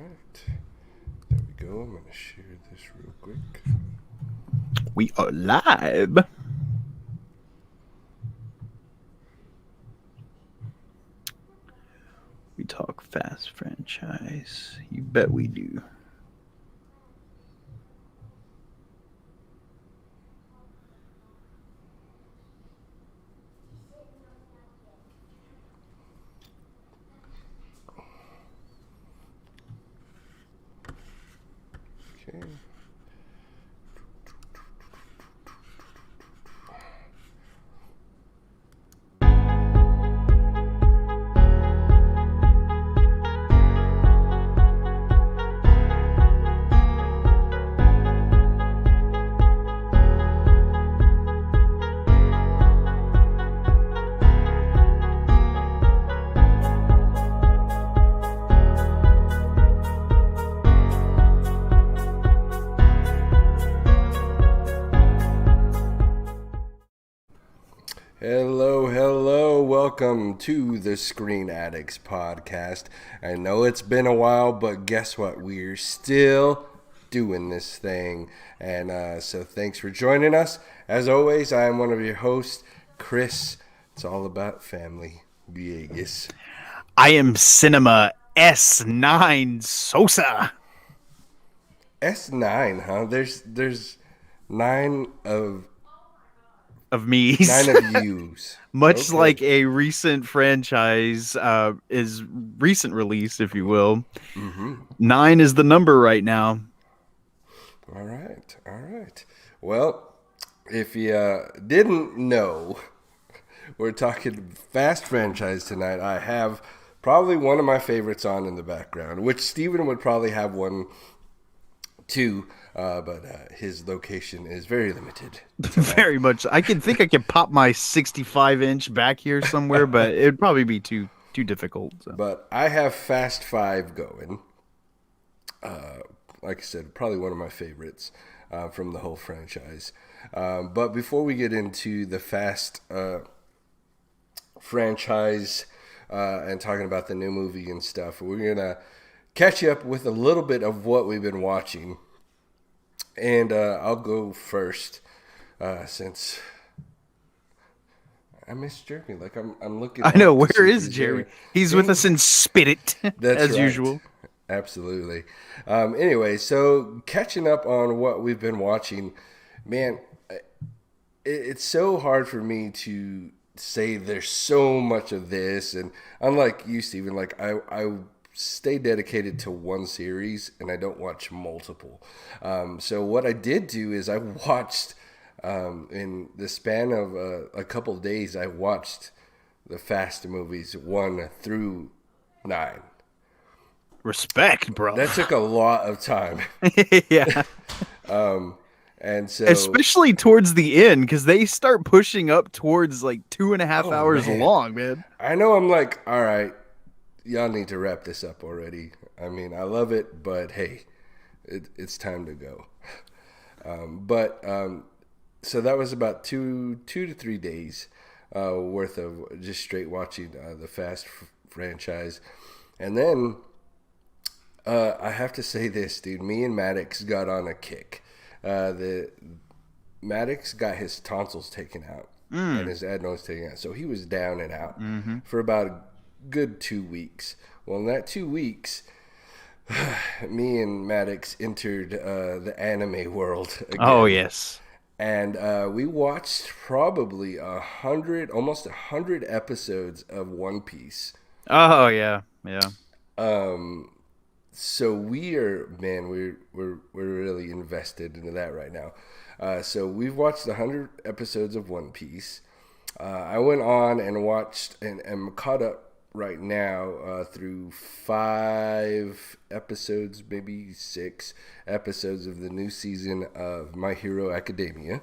right. There we go. I'm going to share this real quick. We are live. We talk fast franchise. You bet we do. Okay. Hello. Welcome to the Screen Addicts podcast. I know it's been a while, but guess what? We're still doing this thing. And so thanks for joining us. As always, I am one of your hosts, Chris. It's all about family. Viegas. I am Cinema S9 Sosa. S9, huh? There's nine of Of me. nine of yous. Much Okay. like a recent franchise is recent release, if you will. 9 is the number right now. All right. Well, if you didn't know, we're talking fast franchise tonight. I have probably one of my favorites on in the background, which Steven would probably have one too, but his location is very limited. Very much. I could pop my 65-inch back here somewhere, but it'd probably be too difficult. So. But I have Fast Five going. Like I said, probably one of my favorites from the whole franchise. But before we get into the Fast franchise and talking about the new movie and stuff, we're going to catch you up with a little bit of what we've been watching. And I'll go first since I miss Jeremy. Like I'm looking. I know, up to see where if is he's Jeremy? there. He's with us in spirit, That's as right. usual. Absolutely. Anyway, so catching up on what we've been watching, man, it's so hard for me to say there's so much of this. And unlike you, Steven, like I stay dedicated to one series and I don't watch multiple. So what I did do is I watched, in the span of a couple of days, I watched the Fast movies 1 through 9. Respect, bro. That took a lot of time. Yeah. And so, Especially towards the end, because they start pushing up towards like 2.5 oh hours man, long, man. I know I'm like, all right, y'all need to wrap this up already. I mean, I love it, but hey, it's time to go. So that was about 2 to 3 days worth of just straight watching the Fast franchise. And then I have to say this, dude. Me and Maddox got on a kick. The Maddox got his tonsils taken out and his adenoids taken out, so he was down and out for about a good 2 weeks. Well, in that 2 weeks, me and Maddox entered the anime world again. Oh, yes. And we watched probably almost 100 episodes of One Piece. Oh, yeah. Yeah. So we're really invested into that right now. So we've watched 100 episodes of One Piece. I went on and watched and am caught up right now through 5 episodes, maybe 6 episodes of the new season of My Hero Academia.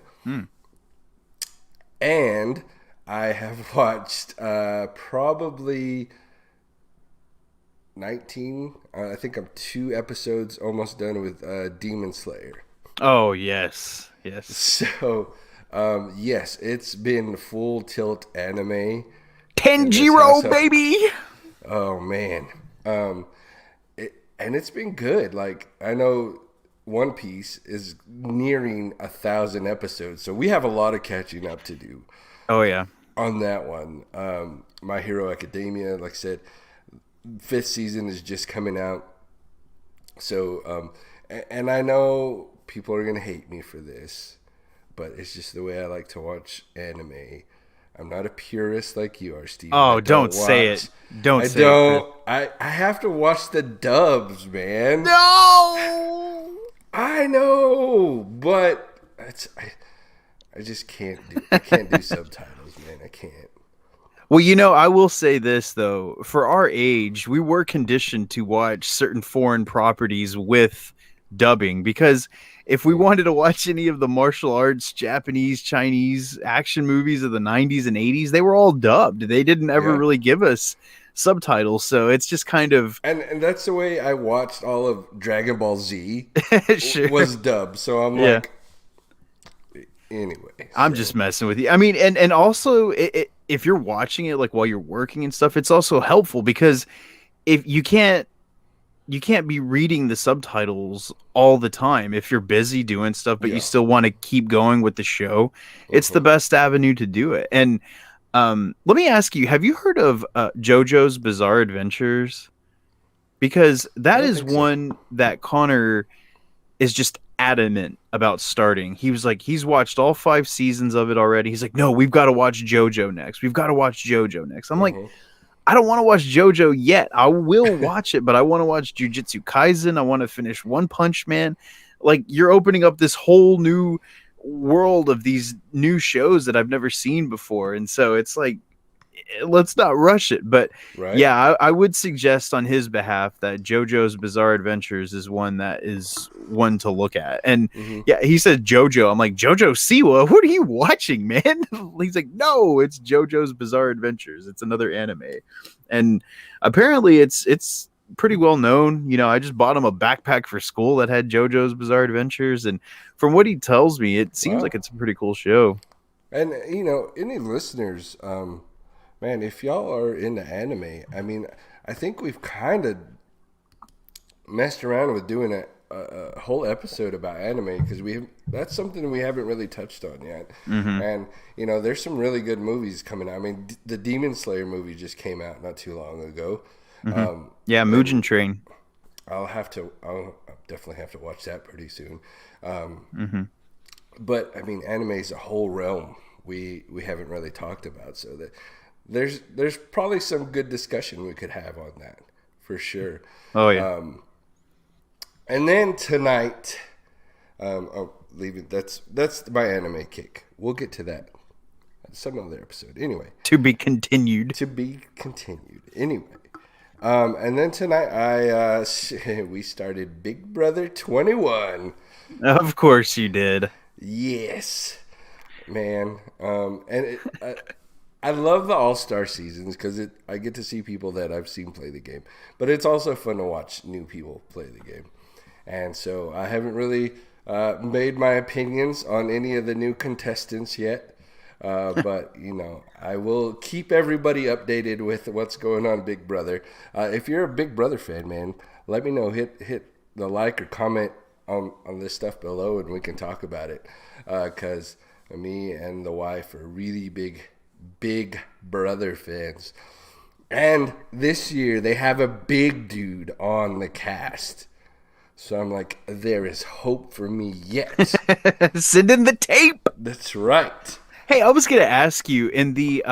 And I have watched probably 19. I think I'm 2 episodes almost done with Demon Slayer. Oh, yes. Yes. So, yes, it's been full tilt anime in this Kenjiro, house. baby! Oh man, and it's been good. Like I know One Piece is nearing 1,000 episodes, so we have a lot of catching up to do Oh yeah. on that one. My Hero Academia, like I said, fifth season is just coming out. So, and I know people are gonna hate me for this, but it's just the way I like to watch anime. I'm not a purist like you are, Steven. I Oh, don't don't say it. watch. Don't I say it, Chris. don't. I have to watch the dubs, man. No. I know, but I just can't do. I can't do subtitles, man. I can't. Well, I will say this though. For our age, we were conditioned to watch certain foreign properties with dubbing because if we wanted to watch any of the martial arts, Japanese, Chinese action movies of the 90s and 80s, they were all dubbed. They didn't ever Yeah. really give us subtitles. So it's just kind of And that's the way I watched all of Dragon Ball Z sure. was dubbed. So I'm Yeah. like, anyway. I'm So just messing with you. I mean, and also if you're watching it like while you're working and stuff, it's also helpful because if you can't be reading the subtitles all the time if you're busy doing stuff, but you yeah. still want to keep going with the show. It's the best avenue to do it. And let me ask you, have you heard of JoJo's Bizarre Adventures? Because I that don't is think so. one that Connor is just adamant about starting. He was like, he's watched all 5 seasons of it already. He's like, no, we've got to watch JoJo next. We've got to watch JoJo next. I'm like, I don't want to watch JoJo yet. I will watch it, but I want to watch Jujutsu Kaisen. I want to finish One Punch Man. Like, you're opening up this whole new world of these new shows that I've never seen before. And so it's like, let's not rush it. But Right? yeah, I would suggest on his behalf that JoJo's Bizarre Adventures is one that is one to look at. And Mm-hmm. yeah, he said JoJo. I'm like, JoJo Siwa, what are you watching, man? He's like, no, it's JoJo's Bizarre Adventures. It's another anime. And apparently it's pretty well known. I just bought him a backpack for school that had JoJo's Bizarre Adventures. And from what he tells me, it seems Wow. like it's a pretty cool show. And any listeners, man, if y'all are into anime, I mean, I think we've kind of messed around with doing a whole episode about anime because that's something we haven't really touched on yet. Mm-hmm. And there's some really good movies coming out. I mean, the Demon Slayer movie just came out not too long ago. Mm-hmm. Yeah, Mugen Train. I'll definitely have to watch that pretty soon. Mm-hmm. But I mean, anime is a whole realm we haven't really talked about. So that there's probably some good discussion we could have on that for sure. Oh yeah. And then tonight, leaving. That's my anime kick. We'll get to that some other episode. Anyway, To be continued. to be continued. Anyway, and then tonight we started Big Brother 21. Of course you did. Yes, man. I love the All-Star seasons because I get to see people that I've seen play the game, but it's also fun to watch new people play the game. And so I haven't really made my opinions on any of the new contestants yet, but I will keep everybody updated with what's going on Big Brother. If you're a Big Brother fan, man, let me know. Hit the like or comment on this stuff below, and we can talk about it. Because me and the wife are really big Brother fans. And this year they have a big dude on the cast. So I'm like, there is hope for me yet. Send in the tape. That's right. Hey, I was gonna ask you in the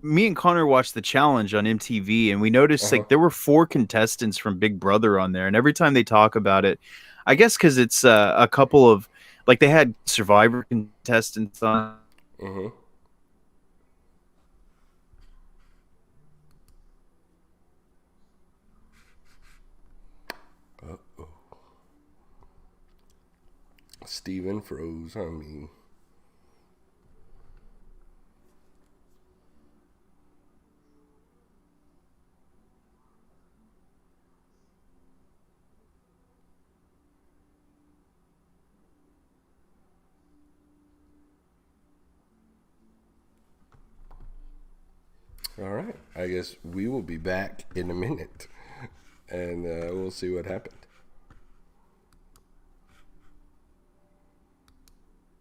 me and Connor watched the challenge on MTV, and we noticed like there were 4 contestants from Big Brother on there, and every time they talk about it, I guess because it's a couple of like they had Survivor contestants on. Mm-hmm. Uh-oh. Steven froze on me. All right. I guess we will be back in a minute. and we'll see what happened.